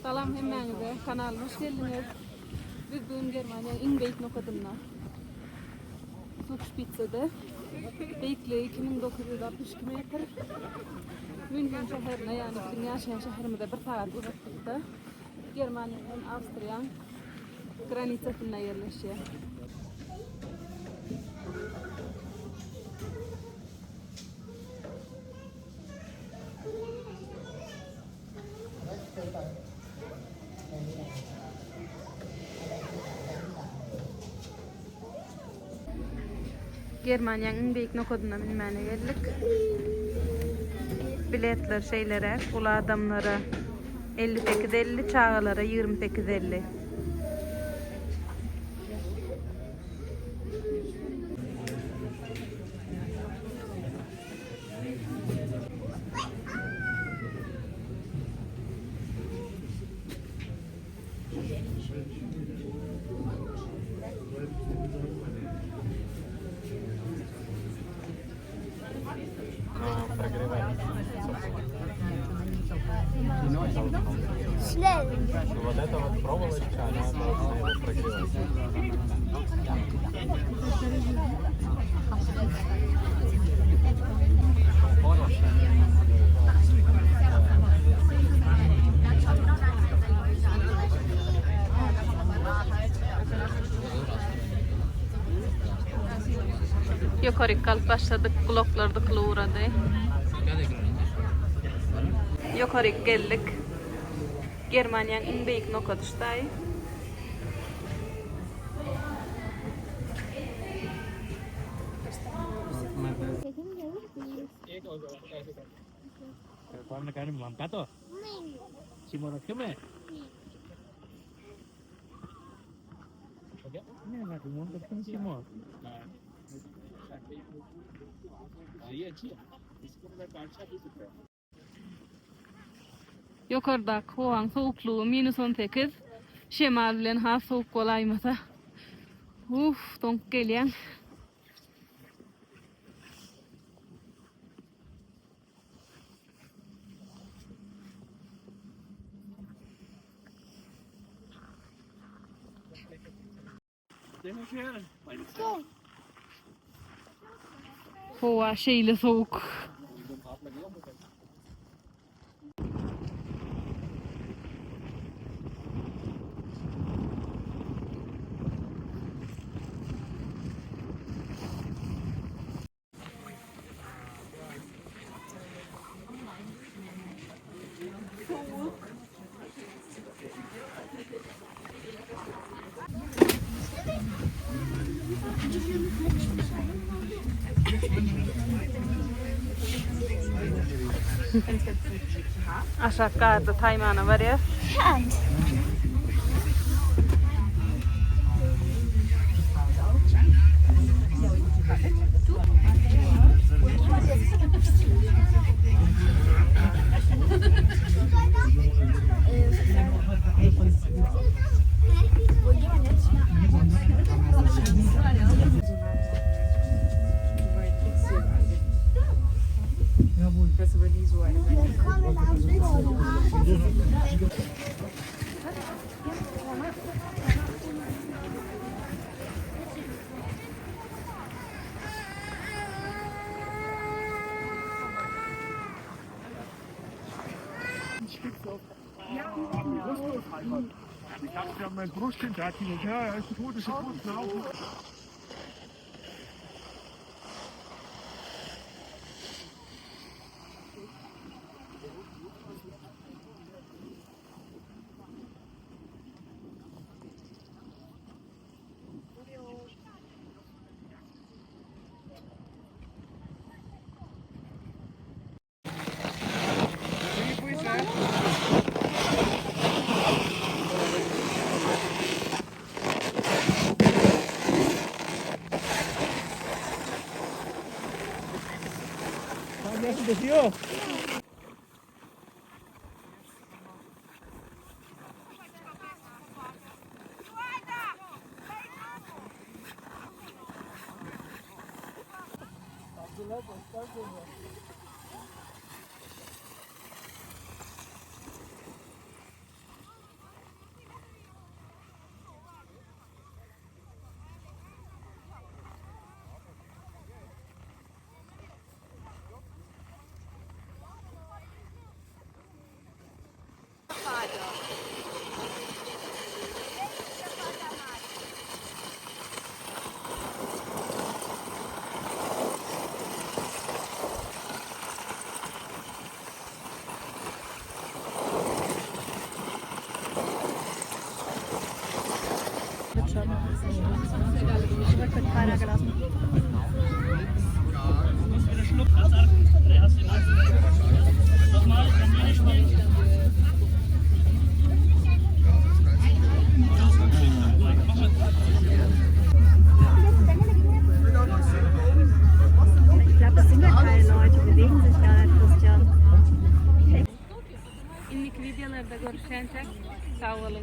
Salam hemmenize, kanalıma hoş geldiniz. Biz bugün Germanya'nın en büyük noktasına Zugspitz'de büyüklüğü 2962 metre. München şehrine, yani bizim yaşayan şehrimize bir saat uzaklıkta Germanya'nın Avstriyan granitsasına yerleşiyor. Germanya'nın en büyük noktasına binmeye geldik. Biletler şeylere, ulu adamlara 58.50, çağalara 28.50. Schnell. Вот эта вот проволочка, она должна его прогревать. Yukarı kalk başladık, bloklarda kılıvradı. Yukarı geldik. Germanya'nın en büyük noktasındayız. Parang nagkaroon ng ka to? Simura kami. Okay? Ne natin mo ng simura? Yukarıda kovan soğukluğu -18. Şemallen ha soğuk kolaymasa. Donk gelen. Hava şeyle soğuk. Aşağı kadar taymana var ya. Ich habe ja mein Brustkind, der hat gesagt, ja, er ist tot, ist tot, laufen. Desio. schon. Ich wird mit keiner gelassen. Nochmal, dann bin ich mal. Ich glaube, das sind gar keine Leute, die bewegen sich gar nicht, Christian. İnlik videolarda görüşeceğiz. Sağ olun.